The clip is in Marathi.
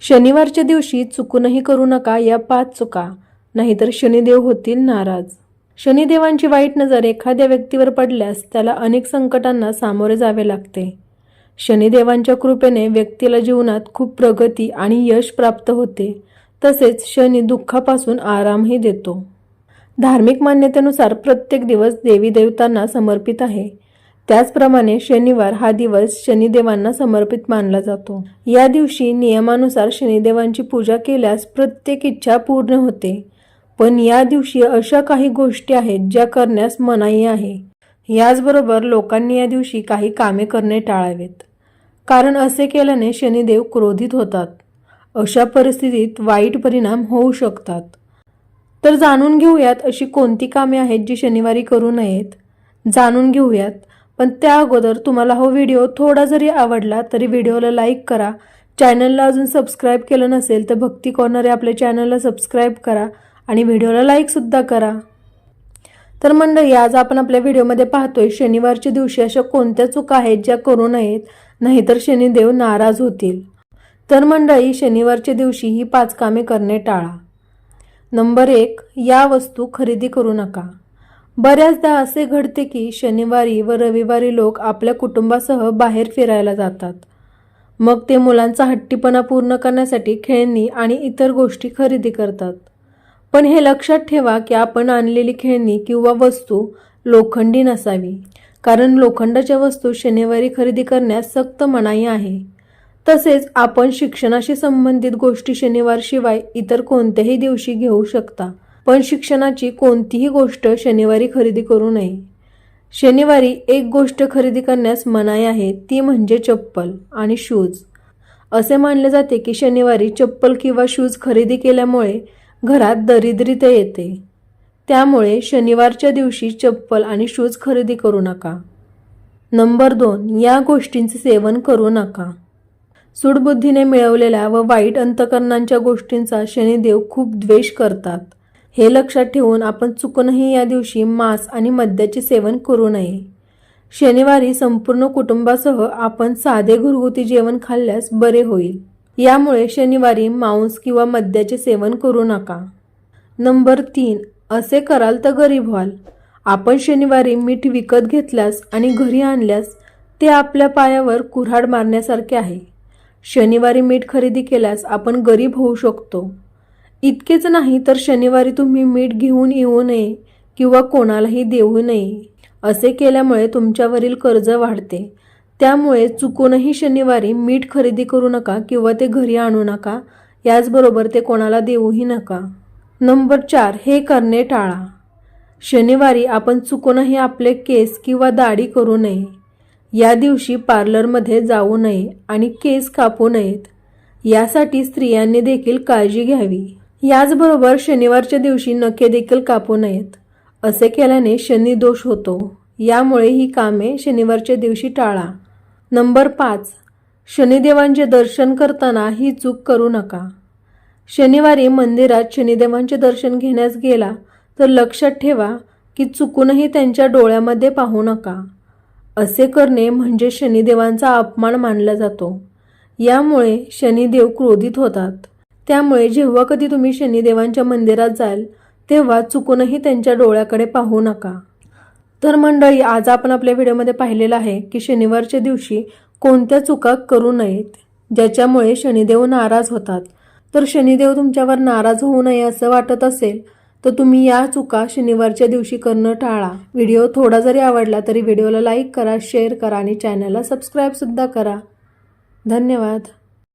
शनिवारच्या दिवशी चुकूनही करू नका या 5 चुका, नाहीतर शनिदेव होतील नाराज। शनिदेवांची वाईट नजर एखाद्या व्यक्तीवर पडल्यास त्याला अनेक संकटांना सामोरे जावे लागते। शनिदेवांच्या कृपेने व्यक्तीला जीवनात खूप प्रगती आणि यश प्राप्त होते। तसेच शनी दुःखापासून आरामही देतो। धार्मिक मान्यतेनुसार प्रत्येक दिवस देवी देवतांना समर्पित आहे। त्याचप्रमाणे शनिवार हा दिवस शनिदेवांना समर्पित मानला जातो। या दिवशी नियमानुसार शनिदेवांची पूजा केल्यास प्रत्येक इच्छा पूर्ण होते। पण या दिवशी अशा काही गोष्टी आहेत ज्या करण्यास मनाई आहे। याचबरोबर लोकांनी या दिवशी काही कामे करणे टाळावेत, कारण असे केल्याने शनिदेव क्रोधित होतात। अशा परिस्थितीत वाईट परिणाम होऊ शकतात। तर जाणून घेऊयात अशी कोणती कामे आहेत जी शनिवारी करू नयेत। जाणून घेऊयात, पण त्या अगोदर तुम्हाला हा व्हिडिओ थोडा जरी आवडला तरी व्हिडिओला लाईक करा। चॅनलला अजून सबस्क्राईब केलं नसेल तर भक्ती कॉर्नर या आपल्या चॅनलला सबस्क्राईब करा आणि व्हिडिओला लाईक सुद्धा करा। तर मंडळी, आज आपण आपल्या व्हिडिओमध्ये पाहतोय शनिवारच्या दिवशी अशा कोणत्या चुका आहेत ज्या करू नयेत, नाहीतर शनिदेव नाराज होतील। तर मंडळी, शनिवारच्या दिवशी ही 5 कामे करणे टाळा। नंबर 1, या वस्तू खरेदी करू नका। बऱ्याचदा असे घडते की शनिवारी व रविवारी लोक आपल्या कुटुंबासह बाहेर फिरायला जातात। मग ते मुलांचा हट्टीपणा पूर्ण करण्यासाठी खेळणी आणि इतर गोष्टी खरेदी करतात। पण हे लक्षात ठेवा की आपण आणलेली खेळणी किंवा वस्तू लोखंडी नसावी, कारण लोखंडाच्या वस्तू शनिवारी खरेदी करण्यास सक्त मनाई आहे। तसेच आपण शिक्षणाशी संबंधित गोष्टी शनिवारशिवाय इतर कोणत्याही दिवशी घेऊ शकता, पण शिक्षणाची कोणतीही गोष्ट शनिवारी खरेदी करू नये। शनिवारी एक गोष्ट खरेदी करण्यास मनाई आहे, ती म्हणजे चप्पल आणि शूज। असे मानले जाते की शनिवारी चप्पल किंवा शूज खरेदी केल्यामुळे घरात दरिद्रता येते। त्यामुळे शनिवारच्या दिवशी चप्पल आणि शूज खरेदी करू नका। नंबर 2, या गोष्टींचे सेवन करू नका। सूडबुद्धीने मिळवलेल्या व वाईट अंतःकरणांच्या गोष्टींचा शनिदेव खूप द्वेष करतात। हे लक्षात ठेवून आपण चुकूनही या दिवशी मांस आणि मद्याचे सेवन करू नये। शनिवारी संपूर्ण कुटुंबासह आपण साधे घरगुती जेवण खाल्ल्यास बरे होईल। यामुळे शनिवारी मांस किंवा मद्याचे सेवन करू नका। नंबर 3, असे कराल तर गरीब व्हाल। आपण शनिवारी मीठ विकत घेतल्यास आणि घरी आणल्यास ते आपल्या पायावर कुऱ्हाड मारण्यासारखे आहे। शनिवारी मीठ खरेदी केल्यास आपण गरीब होऊ शकतो। इतकेच नाही तर शनिवारी तुम्ही मीठ घेऊन येऊ नये किंवा कोणालाही देऊ नये। असे केल्यामुळे तुमच्यावरील कर्ज वाढते। त्यामुळे चुकूनही शनिवारी मीठ खरेदी करू नका किंवा ते घरी आणू नका। याचबरोबर ते कोणाला देऊही नका। नंबर 4, हे करणे टाळा। शनिवारी आपण चुकूनही आपले केस किंवा दाढी करू नये। या दिवशी पार्लरमध्ये जाऊ नये आणि केस कापू नयेत। यासाठी स्त्रियांनी देखील काळजी घ्यावी। याचबरोबर शनिवारच्या दिवशी नखे देखील कापू नयेत। असे केल्याने शनी दोष होतो। यामुळे ही कामे शनिवारच्या दिवशी टाळा। नंबर 5, शनिदेवांचे दर्शन करताना ही चूक करू नका। शनिवारी मंदिरात शनिदेवांचे दर्शन घेण्यास गेला तर लक्षात ठेवा की चुकूनही त्यांच्या डोळ्यामध्ये पाहू नका। असे करणे म्हणजे शनिदेवांचा अपमान मानला जातो। यामुळे शनिदेव क्रोधित होतात। त्यामुळे जेव्हा कधी तुम्ही शनिदेवांच्या मंदिरात जाल तेव्हा चुकूनही त्यांच्या डोळ्याकडे पाहू नका। तर मंडळी, आज आपण आपल्या व्हिडिओमध्ये पाहिलेलं आहे की शनिवारच्या दिवशी कोणत्या चुका करू नयेत ज्याच्यामुळे शनिदेव नाराज होतात। तर शनिदेव तुमच्यावर नाराज होऊ नये असं वाटत असेल तर तुम्ही या चुका शनिवारच्या दिवशी करणं टाळा। व्हिडिओ थोडा जरी आवडला तरी व्हिडिओला लाईक करा, शेअर करा आणि चॅनलला सबस्क्राईब सुद्धा करा। धन्यवाद।